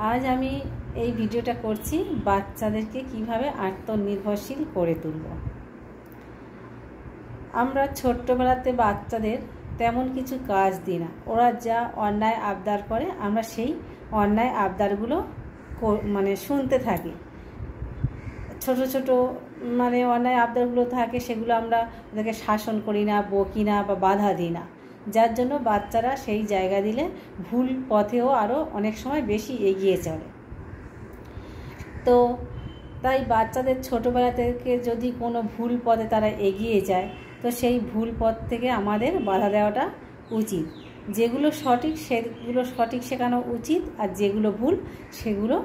আজ আমি এই ভিডিওটা করছি বাচ্চাদেরকে কিভাবে আত্মনির্ভরশীল করে তুলব। আমরা ছোট্টবেলাতে বাচ্চাদের তেমন কিছু কাজ দিই না, ওরা যা অন্যায় আবদার করে আমরা সেই অন্যায় আবদারগুলো শুনতে থাকি। ছোট ছোট অন্যায় আবদারগুলো থাকে, সেগুলো আমরা ওদেরকে শাসন করি না, বকি না বা বাধা দিই না, যার জন্য বাচ্চারা সেই জায়গা দিলে ভুল পথেও আরও অনেক সময় বেশি এগিয়ে চলে। তো তাই বাচ্চাদের ছোটোবেলা থেকে যদি কোনো ভুল পথে তারা এগিয়ে যায়, তো সেই ভুল পথ থেকে আমাদের বাধা দেওয়াটা উচিত। যেগুলো সঠিক সেগুলো সঠিক শেখানো উচিত, আর যেগুলো ভুল সেগুলো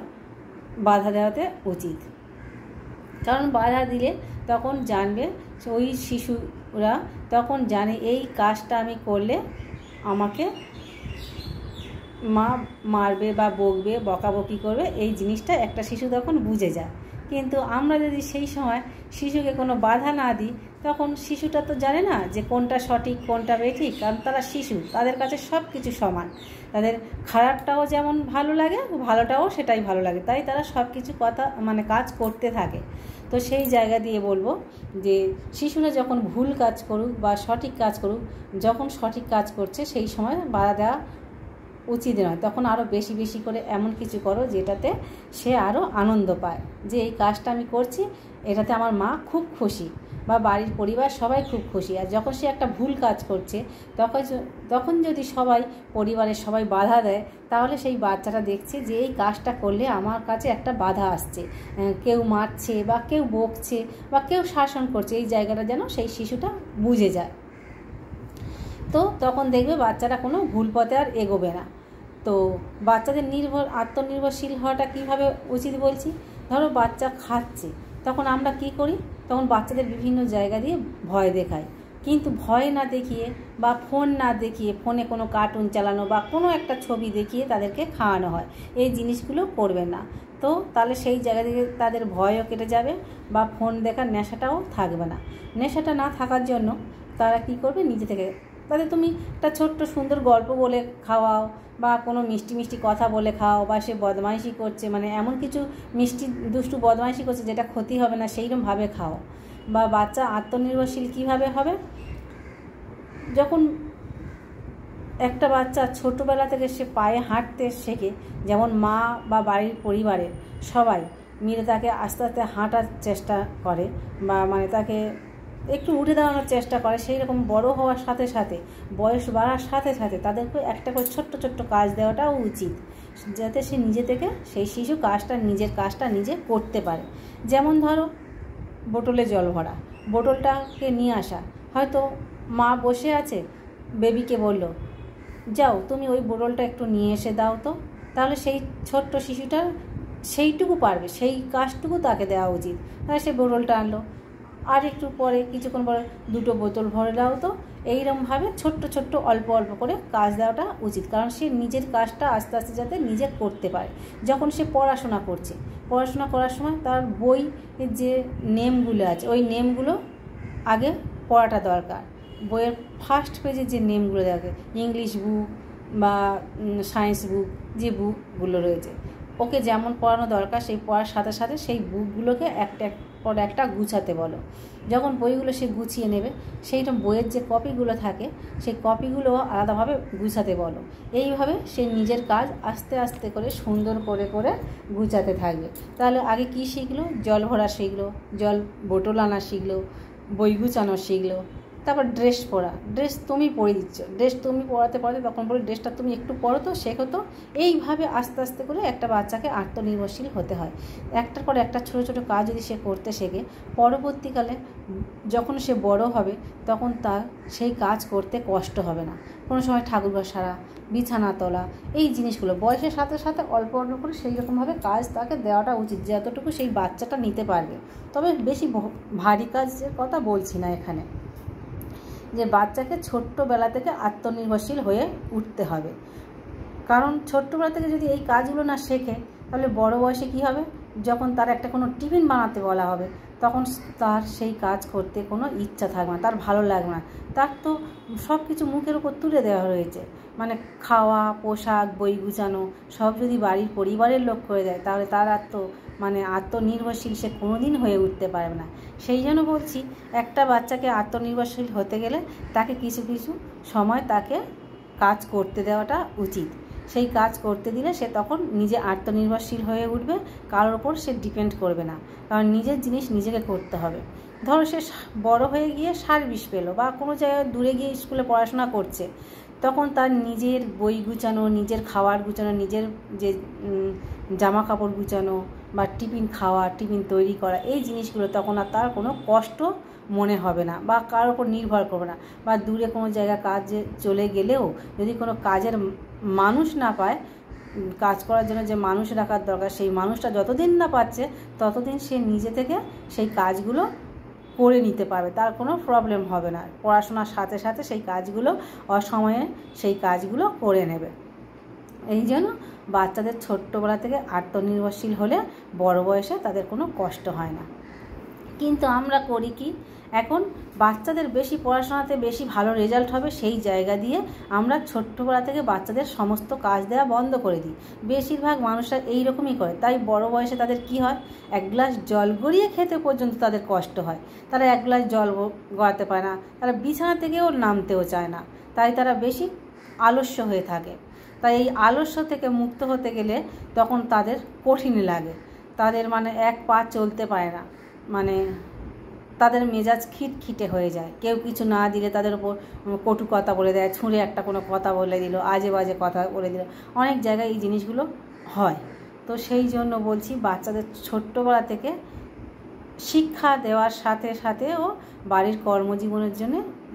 বাধা দেওয়াতে উচিত। কারণ বাধা দিলে তখন জানবে, ওই শিশুরা তখন জানে এই কাজটা আমি করলে আমাকে মা মারবে বা বকবে, বকাবকি করবে, এই জিনিসটা একটা শিশু তখন বুঝে যায়। কিন্তু আমরা যদি সেই সময় শিশুকে কোনো বাধা না দিই, তখন শিশুটা তো জানে না যে কোনটা সঠিক কোনটা বেঠিক, কারণ তারা শিশু, তাদের কাছে সব কিছু সমান। তাদের খারাপটাও যেমন ভালো লাগে, ভালোটাও সেটাই ভালো লাগে, তাই তারা সব কিছু কাজ করতে থাকে। তো সেই জায়গা দিয়ে বলবো যে শিশুরা যখন ভুল কাজ করুক বা সঠিক কাজ করুক, যখন সঠিক কাজ করছে সেই সময় বাধা দেওয়া উচিত নয়। তখন আরও বেশি বেশি করে এমন কিছু করো যেটাতে সে আরও আনন্দ পায়, যে এই কাজটা আমি করছি, এটাতে আমার মা খুব খুশি বা বাড়ির পরিবার সবাই খুব খুশি। আর যখন সে একটা ভুল কাজ করছে, তখন যদি পরিবারের সবাই বাধা দেয়, তাহলে সেই বাচ্চাটা দেখছে যে এই কাজটা করলে আমার কাছে একটা বাধা আসছে, কেউ মারছে বা কেউ বকছে বা কেউ শাসন করছে, এই জায়গাটা যেন সেই শিশুটা বুঝে যায়। তো তখন দেখবে বাচ্চারা কোনো ভুল পথে আর এগোবে না। তো বাচ্চাদের আত্মনির্ভরশীল হওয়াটা কীভাবে উচিত বলছি। ধরো বাচ্চা খাচ্ছে, তখন আমরা কি করি, তখন বাচ্চাদের বিভিন্ন জায়গা দিয়ে ভয় দেখাই, কিন্তু ভয় না দেখিয়ে বা ফোন না দেখিয়ে, ফোনে কোনো কার্টুন চালানো বা কোনো একটা ছবি দেখিয়ে তাদেরকে খাওয়ানো হয়। এই জিনিসগুলো করবে না। তো তাহলে সেই জায়গা থেকে তাদের ভয়ও কেটে যাবে বা ফোন দেখার নেশাটাও থাকবে না। নেশাটা না থাকার জন্য তারা কি করবে, নিজে থেকে তাদের তুমি একটা ছোট্ট সুন্দর গল্প বলে খাওয়াও বা কোনো মিষ্টি মিষ্টি কথা বলে খাওয়াও, বা সে বদমাইশি করছে এমন কিছু মিষ্টি দুষ্টু বদমাইশি করছে যেটা ক্ষতি হবে না, সেইরকমভাবে খাও। বা বাচ্চা আত্মনির্ভরশীল কীভাবে হবে, যখন একটা বাচ্চা ছোটোবেলা থেকে সে পায়ে হাঁটতে শেখে, যেমন মা বা বাড়ির পরিবারের সবাই মিলে তাকে আস্তে আস্তে হাঁটার চেষ্টা করে বা তাকে একটু উঠে দাঁড়ানোর চেষ্টা করে, সেই রকম বড়ো হওয়ার সাথে সাথে, বয়স বাড়ার সাথে সাথে তাদেরকে একটা করে ছোট্ট ছোট্ট কাজ দেওয়াটাও উচিত, যাতে সে নিজে থেকে সেই শিশু নিজের কাজটা নিজে করতে পারে। যেমন ধরো বোতলে জল ভরা, বোতলটাকে নিয়ে আসা, হয়তো মা বসে আছে, বেবিকে বলল যাও তুমি ওই বোতলটা একটু নিয়ে এসে দাও তো, তাহলে সেই ছোট্ট শিশুটা সেইটুকু পারবে, সেই কাজটুকু তাকে দেওয়া উচিত। তাহলে সে বোতলটা আনলো, আর একটু পরে কিছুক্ষণ পরে দুটো বোতল ভরে দাও তো, এইরকমভাবে ছোট্ট ছোট্ট অল্প অল্প করে কাজ দেওয়াটা উচিত, কারণ সে নিজের কাজটা আস্তে আস্তে যাতে নিজে করতে পারে। যখন সে পড়াশোনা করছে, পড়াশোনা করার সময় তার বই যে নেমগুলো আছে, ওই নেমগুলো আগে পড়াটা দরকার। বইয়ের ফার্স্ট পেজে যে নেমগুলো থাকে, ইংলিশ বুক বা সায়েন্স বুক, যে বুকগুলো রয়েছে, ওকে যেমন পড়ানো দরকার সেই পড়ার সাথে সাথে সেই বুকগুলোকে একটা পর একটা গুছাতে বলো। যখন বইগুলো সে গুছিয়ে নেবে, সেইরকম বইয়ের যে কপিগুলো থাকে সেই কপিগুলো আলাদাভাবে গুছাতে বলো। এইভাবে সে নিজের কাজ আস্তে আস্তে করে সুন্দর করে করে গুছাতে থাকবে। তাহলে আগে কি শিখলো, জল ভরা শিখলো, বোতল আনা শিখলো, বই গুছানো শিখলো, তারপর ড্রেস পরা, ড্রেস তুমি পরে দিচ্ছ, ড্রেস তুমি পরাতে তখন বলে ড্রেসটা তুমি একটু পরো তো, শেখো তো। এইভাবে আস্তে আস্তে করে একটা বাচ্চাকে আত্মনির্ভরশীল হতে হয়। একটার পর একটা ছোটো ছোটো কাজ যদি সে করতে শেখে, পরবর্তীকালে যখন সে বড় হবে তখন তার সেই কাজ করতে কষ্ট হবে না। কোনো সময় ঠাকুরঘর সারা, বিছানা তোলা, এই জিনিসগুলো বয়সের সাথে সাথে অল্প অল্প করে সেই রকমভাবে কাজ তাকে দেওয়াটা উচিত, যতটুকু সেই বাচ্চাটা নিতে পারবে। তবে বেশি ভারী কাজের কথা বলছি না এখানে, যে বাচ্চাকে ছোট্টবেলা থেকে আত্মনির্ভরশীল হয়ে উঠতে হবে। কারণ ছোট্টবেলা থেকে যদি এই কাজগুলো না শেখে, তাহলে বড় বয়সে কী হবে, যখন তার একটা কোনো টিফিন বানাতে বলা হবে তখন তার সেই কাজ করতে কোনো ইচ্ছা থাকবে না, তার ভালো লাগবে না। তার তো সব কিছু মুখের উপর তুলে দেওয়া রয়েছে, মানে খাওয়া, পোশাক, বই গুছানো সব যদি বাড়ির পরিবারের লোক করে দেয় তাহলে তার আত্মনির্ভরশীল সে কোনো দিন হয়ে উঠতে পারবে না। সেই জন্য বলছি, একটা বাচ্চাকে আত্মনির্ভরশীল হতে গেলে তাকে কিছু কিছু সময় তাকে কাজ করতে দেওয়াটা উচিত। সেই কাজ করতে দিলে সে তখন নিজে আত্মনির্ভরশীল হয়ে উঠবে, কারোর ওপর সে ডিপেন্ড করবে না, কারণ নিজের জিনিস নিজেকে করতে হবে। ধরো সে বড় হয়ে গিয়ে সার্ভিস পেলো বা কোনো জায়গায় দূরে গিয়ে স্কুলে পড়াশোনা করছে, তখন তার নিজের বই গুছানো, নিজের খাবার গুছানো, নিজের যে জামা কাপড় গুছানো বা টিফিন খাওয়া, টিফিন তৈরি করা, এই জিনিসগুলো তখন আর তার কোনো কষ্ট মনে হবে না বা কারোর ওপর নির্ভর করবে না। বা দূরে কোনো জায়গায় কাজে চলে গেলেও যদি কোনো কাজের মানুষ না পায়, কাজ করার জন্য যে মানুষ রাখার দরকার, সেই মানুষটা যতদিন না পাচ্ছে ততদিন সে নিজে থেকে সেই কাজগুলো করে নিতে পারবে, তার কোনো প্রবলেম হবে না। পড়াশোনার সাথে সাথে সেই কাজগুলো অসময়ে সেই কাজগুলো করে নেবে। এই জন্য বাচ্চাদের ছোট্টবেলা থেকে আত্মনির্ভরশীল হলে বড় বয়সে তাদের কোনো কষ্ট হয় না। কিন্তু আমরা করি কি, এখন বাচ্চাদের বেশি পড়াশোনাতে বেশি ভালো রেজাল্ট হবে সেই জায়গা দিয়ে আমরা ছোট্টবেলা থেকে বাচ্চাদের সমস্ত কাজ দেওয়া বন্ধ করে দিই। বেশিরভাগ মানুষরা এই রকমই করে। তাই বড় বয়সে তাদের কি হয়, এক গ্লাস জল গড়িয়ে খেতে পর্যন্ত তাদের কষ্ট হয়। তারা এক গ্লাস জল গড়াতে পারে না, তারা বিছানা থেকেও নামতেও চায় না, তাই তারা বেশি আলস্য হয়ে থাকে। তাই এই আলস্য থেকে মুক্ত হতে গেলে তখন তাদের কঠিন লাগে, তাদের মানে এক পা চলতে পারে না, মানে তাদের মেজাজ খিটখিটে হয়ে যায়। কেউ কিছু না দিলে তাদের উপর কটু কথা বলে দেয়, ছুঁড়ে একটা কোনো কথা বলে দিল, আজে বাজে কথা বলে দিল, অনেক জায়গায় এই জিনিসগুলো হয়। তো সেই জন্য বলছি, বাচ্চাদের ছোট্টবেলা থেকে শিক্ষা দেওয়ার সাথে সাথেও বাড়ির কর্মজীবনের জন্য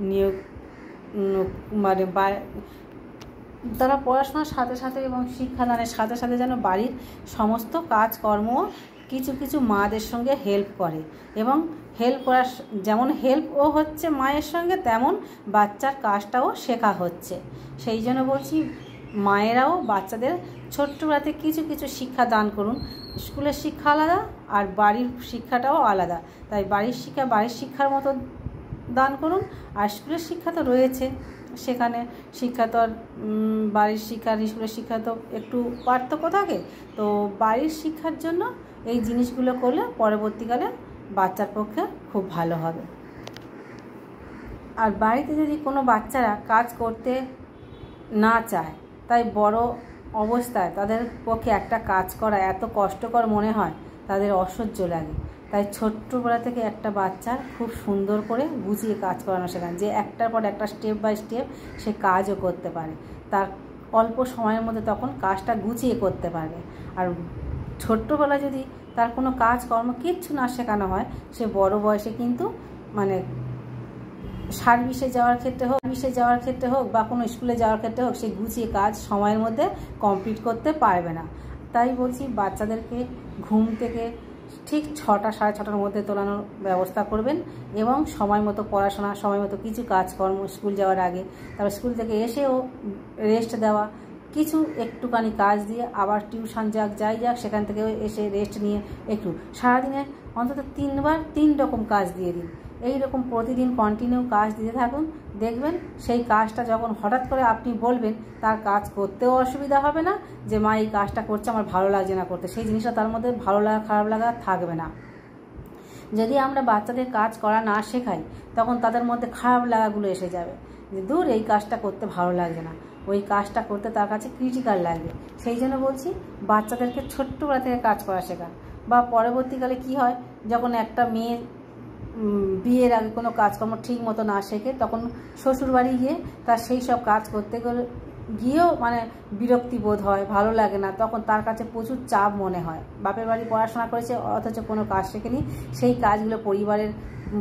নিয়োগ, মানে তারা পড়াশোনার সাথে সাথে এবং শিক্ষাদানের সাথে সাথে যেন বাড়ির সমস্ত কাজকর্ম কিছু কিছু মাদের সঙ্গে হেল্প করে, এবং হেল্প করার যেমন হেল্পও হচ্ছে মায়ের সঙ্গে, তেমন বাচ্চার কাজটাও শেখা হচ্ছে। সেই জন্য বলছি, মায়েরাও বাচ্চাদের ছোট্টবেলাতে কিছু কিছু শিক্ষা দান করুন। স্কুলের শিক্ষা আলাদা আর বাড়ির শিক্ষাটাও আলাদা, তাই বাড়ির শিক্ষা বাড়ির শিক্ষার মতো দান করুন, আর স্কুলের শিক্ষা তো রয়েছে, সেখানে শিক্ষা তো আর বাড়ির শিক্ষা আর স্কুলের শিক্ষা তো একটু পার্থক্য থাকে। তো বাড়ির শিক্ষার জন্য এই জিনিসগুলো করলে পরবর্তীকালে বাচ্চার পক্ষে খুব ভালো হবে। আর বাড়িতে যদি কোনো বাচ্চারা কাজ করতে না চায়, তাই বড় অবস্থায় তাদের পক্ষে একটা কাজ করা এত কষ্টকর মনে হয়, তাদের অসহ্য লাগে। তাই ছোট্টবেলা থেকে একটা বাচ্চার খুব সুন্দর করে গুছিয়ে কাজ করানো শেখান, যে একটার পর একটা স্টেপ বাই স্টেপ সে কাজও করতে পারে, তার অল্প সময়ের মধ্যে তখন কাজটা গুছিয়ে করতে পারবে। আর ছোট্টবেলায় যদি তার কোনো কাজকর্ম কিচ্ছু না শেখানো হয়, সে বড় বয়সে কিন্তু মানে সার্ভিসে যাওয়ার ক্ষেত্রে হোক বা কোনো স্কুলে যাওয়ার ক্ষেত্রে হোক, সে গুছিয়ে কাজ সময়ের মধ্যে কমপ্লিট করতে পারবে না। তাই বলছি, বাচ্চাদেরকে ঘুম থেকে ঠিক 6টা সাড়ে 6টার মধ্যে তোলানোর ব্যবস্থা করবেন, এবং সময় মতো পড়াশোনা, সময় মতো কিছু কাজকর্ম স্কুল যাওয়ার আগে, তারপর স্কুল থেকে এসেও রেস্ট দেওয়া, কিছু একটুখানি কাজ দিয়ে আবার টিউশন যাই যাক সেখান থেকে এসে রেস্ট নিয়ে একটু সারাদিনে অন্তত 3বার 3 রকম কাজ দিয়ে দিন। এই রকম প্রতিদিন কন্টিনিউ কাজ দিতে থাকুন, দেখবেন সেই কাজটা যখন হঠাৎ করে আপনি বলবেন, তার কাজ করতেও অসুবিধা হবে না, যে মা এই কাজটা করছে আমার ভালো লাগছে না করতে, সেই জিনিসটা তার মধ্যে ভালো লাগা খারাপ লাগা থাকবে না। যদি আমরা বাচ্চাদের কাজ করা না শেখাই, তখন তাদের মধ্যে খারাপ লাগাগুলো এসে যাবে, যে দূর এই কাজটা করতে ভালো লাগছে না, ওই কাজটা করতে তার কাছে ক্রিটিক্যাল লাগবে। সেই জন্য বলছি, বাচ্চাদেরকে ছোট্টবেলা থেকে কাজ করা শেখান। বা পরবর্তীকালে কি হয়, যখন একটা মেয়ে বিয়ের আগে কোনো কাজকর্ম ঠিক মতো না শেখে, তখন শ্বশুরবাড়ি গিয়ে তার সেই সব কাজ করতে গিয়েও মানে বিরক্তি বোধ হয়, ভালো লাগে না, তখন তার কাছে প্রচুর চাপ মনে হয়। বাপের বাড়ি পড়াশোনা করেছে অথচ কোনো কাজ শেখেনি, সেই কাজগুলো পরিবারের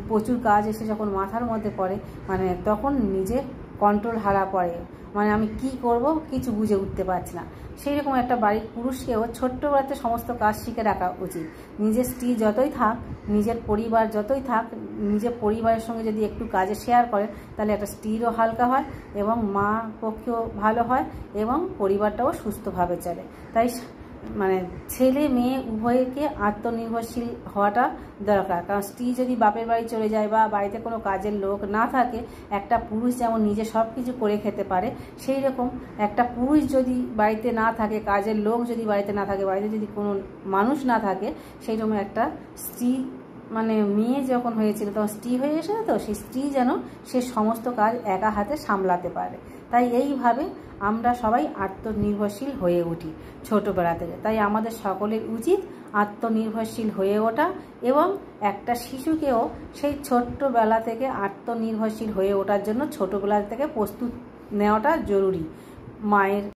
প্রচুর কাজ এসে যখন মাথার মধ্যে পড়ে, মানে তখন নিজে কন্ট্রোল হারা পড়ে, মানে আমি কি করব কিছু বুঝে উঠতে পারছি না। সেই রকম একটা বাড়ির পুরুষকেও ছোট্টবেলাতে সমস্ত কাজ শিখে রাখা উচিত। নিজের স্ত্রী যতই থাক, নিজের পরিবার যতই থাক, নিজের পরিবারের সঙ্গে যদি একটু কাজে শেয়ার করে, তাহলে একটা স্ত্রীরও হালকা হয় এবং মা পক্ষেও ভালো হয় এবং পরিবারটাও সুস্থভাবে চলে। তাই মানে ছেলে মেয়ে উভয়কে আত্মনির্ভরশীল হওয়াটা দরকার। কারণ স্ত্রী যদি বাপের বাড়ি চলে যায় বা বাড়িতে কোনো কাজের লোক না থাকে, একটা পুরুষ যেমন নিজে সব কিছু করে খেতে পারে, সেই রকম একটা পুরুষ যদি বাড়িতে না থাকে, কাজের লোক যদি বাড়িতে না থাকে, বাড়িতে যদি কোনো মানুষ না থাকে, সেই রকম একটা স্ত্রী মানে মেয়ে যখন হয়েছিল তখন স্ত্রী হয়ে এসেছে, তো সেই স্ত্রী যেন সে সমস্ত কাজ একা হাতে সামলাতে পারে। তাই এইভাবে আমরা সবাই আত্মনির্ভরশীল হয়ে উঠি ছোটোবেলা থেকে। তাই আমাদের সকলের উচিত আত্মনির্ভরশীল হয়ে ওঠা এবং একটা শিশুকেও সেই ছোট্টবেলা থেকে আত্মনির্ভরশীল হয়ে ওঠার জন্য ছোটোবেলা থেকে প্রস্তুত নেওয়াটা জরুরি। মায়ের